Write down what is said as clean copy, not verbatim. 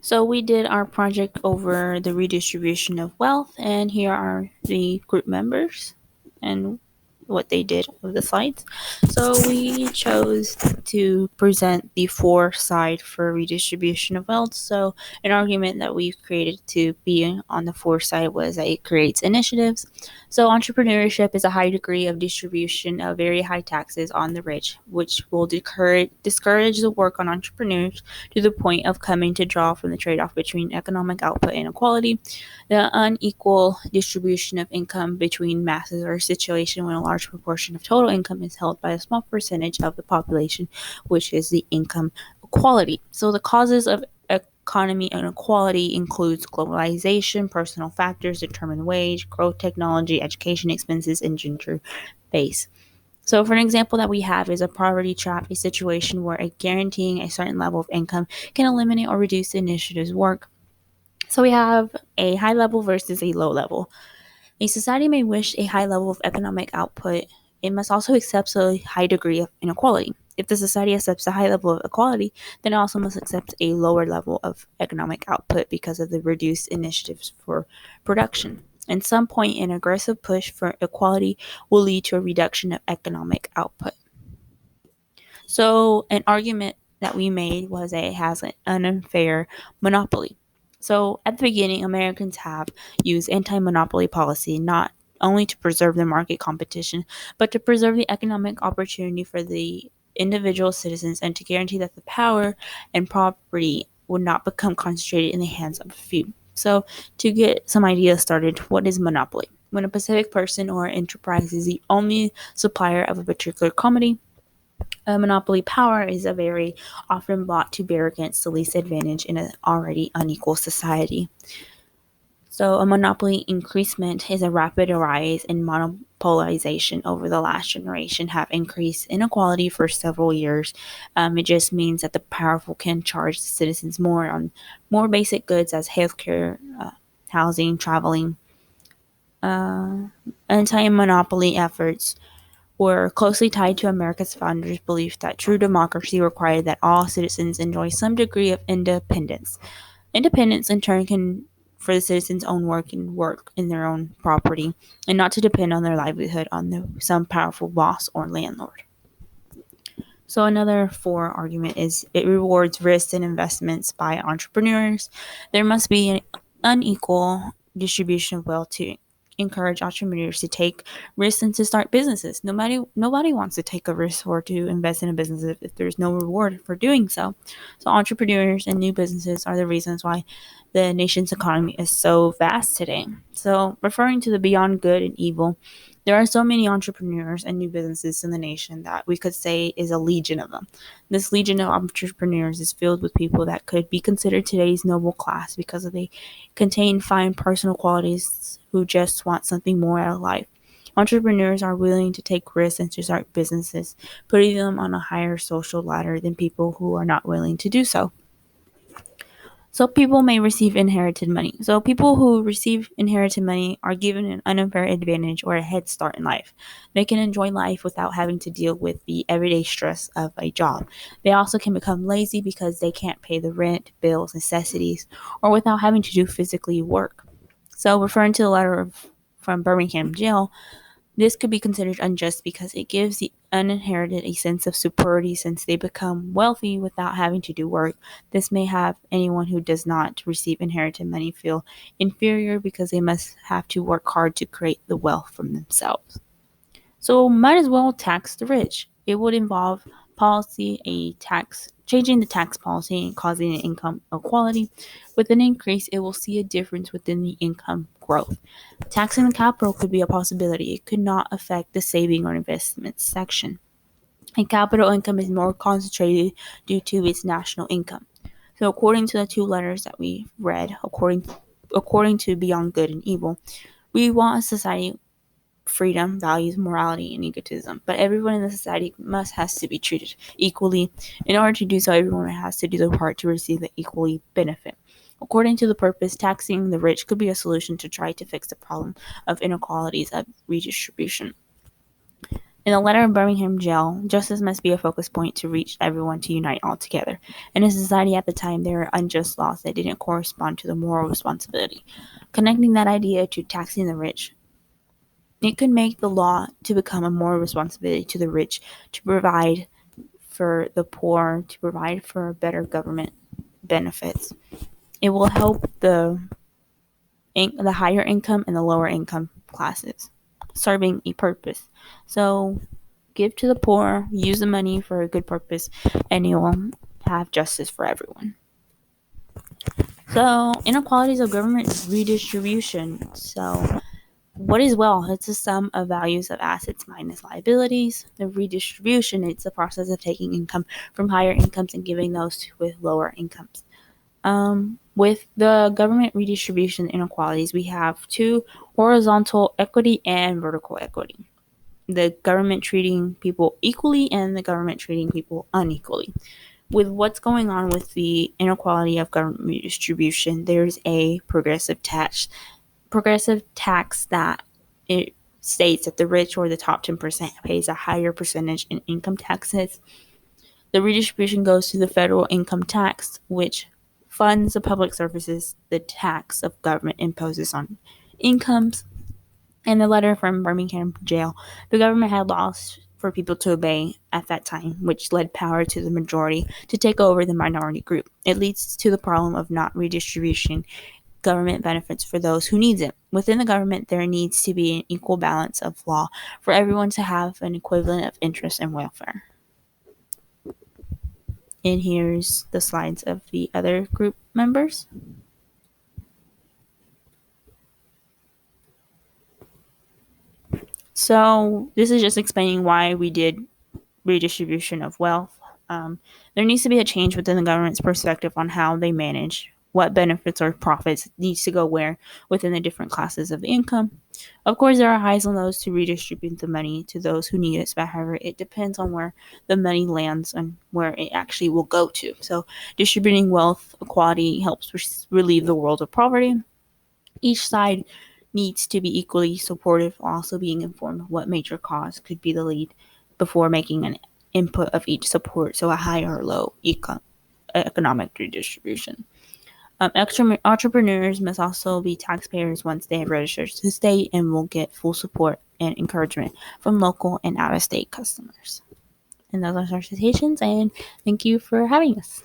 So we did our project over the redistribution of wealth, and here are the group members and what they did with the slides. So we chose to present the four side for redistribution of wealth. So an argument that we've created to be on the four side was that it creates initiatives. So entrepreneurship is a high degree of distribution of very high taxes on the rich, which will discourage the work on entrepreneurs to the point of coming to draw from the trade-off between economic output and equality. The unequal distribution of income between masses or a situation when a large proportion of total income is held by a small percentage of the population, which is the income equality. So the causes of economy inequality includes globalization, personal factors determine wage, growth, technology, education expenses, and gender base. So, for an example that we have is a poverty trap, a situation where guaranteeing a certain level of income can eliminate or reduce the initiative's work. So, we have a high level versus a low level. A society may wish a high level of economic output. It must also accept a high degree of inequality. If the society accepts a high level of equality, then it also must accept a lower level of economic output because of the reduced initiatives for production. At some point, an aggressive push for equality will lead to a reduction of economic output. So, an argument that we made was that it has an unfair monopoly. So, at the beginning, Americans have used anti monopoly policy not only to preserve the market competition, but to preserve the economic opportunity for the individual citizens and to guarantee that the power and property would not become concentrated in the hands of a few. So, to get some ideas started, what is monopoly? When a specific person or enterprise is the only supplier of a particular commodity, a monopoly power is a very often brought to bear against the least advantage in an already unequal society. So a monopoly increasement is a rapid rise in monopolization over the last generation have increased inequality for several years. It just means that the powerful can charge the citizens more on more basic goods as healthcare, housing, traveling. Anti-monopoly efforts were closely tied to America's founders' belief that true democracy required that all citizens enjoy some degree of independence. Independence, in turn, can for the citizens' own work and work in their own property, and not to depend on their livelihood on some powerful boss or landlord. So another for argument is it rewards risks and investments by entrepreneurs. There must be an unequal distribution of wealth to encourage entrepreneurs to take risks and to start businesses. Nobody wants to take a risk or to invest in a business if there's no reward for doing so. So entrepreneurs and new businesses are the reasons why the nation's economy is so vast today. So referring to the beyond good and evil, there are so many entrepreneurs and new businesses in the nation that we could say is a legion of them. This legion of entrepreneurs is filled with people that could be considered today's noble class because they contain fine personal qualities who just want something more out of life. Entrepreneurs are willing to take risks and to start businesses, putting them on a higher social ladder than people who are not willing to do so. So people may receive inherited money. So people who receive inherited money are given an unfair advantage or a head start in life. They can enjoy life without having to deal with the everyday stress of a job. They also can become lazy because they can't pay the rent, bills, necessities, or without having to do physically work. So referring to the letter from Birmingham jail, this could be considered unjust because it gives the uninherited a sense of superiority since they become wealthy without having to do work. This may have anyone who does not receive inherited money feel inferior because they must have to work hard to create the wealth from themselves. So might as well tax the rich. It would involve changing the tax policy and causing an income equality. With an increase, it will see a difference within the income growth. Taxing the capital could be a possibility. It could not affect the saving or investment section. And capital income is more concentrated due to its national income. So according to the two letters that we read, according to Beyond Good and Evil, we want a society freedom, values, morality, and egotism. But everyone in the society has to be treated equally. In order to do so, everyone has to do their part to receive the equally benefit. According to the purpose, taxing the rich could be a solution to try to fix the problem of inequalities of redistribution. In the letter of Birmingham jail, justice must be a focus point to reach everyone to unite all together. In a society at the time, there were unjust laws that didn't correspond to the moral responsibility. Connecting that idea to taxing the rich, it could make the law to become a moral responsibility to the rich to provide for the poor, to provide for better government benefits. It will help the higher income and the lower income classes, serving a purpose. So give to the poor, use the money for a good purpose, and you will have justice for everyone. So inequalities of government redistribution. So what is wealth? It's the sum of values of assets minus liabilities. The redistribution, it's the process of taking income from higher incomes and giving those with lower incomes. With the government redistribution inequalities, we have two: horizontal equity and vertical equity. The government treating people equally and the government treating people unequally. With what's going on with the inequality of government redistribution, there's a progressive tax that it states that the rich or the top 10% pays a higher percentage in income taxes. The redistribution goes to the federal income tax, which funds the public services the tax of government imposes on incomes. In the letter from Birmingham jail, the government had laws for people to obey at that time, which led power to the majority to take over the minority group. It leads to the problem of not redistribution government benefits for those who needs it. Within the government, there needs to be an equal balance of law for everyone to have an equivalent of interest and welfare. And here's the slides of the other group members. So this is just explaining why we did redistribution of wealth. There needs to be a change within the government's perspective on how they manage what benefits or profits needs to go where within the different classes of income. Of course, there are highs and lows to redistribute the money to those who need it, but however, it depends on where the money lands and where it actually will go to. So distributing wealth equality helps relieve the world of poverty. Each side needs to be equally supportive, also being informed of what major cause could be the lead before making an input of each support, so a high or low economic redistribution. Entrepreneurs must also be taxpayers once they have registered to the state and will get full support and encouragement from local and out-of-state customers. And those are our citations, and thank you for having us.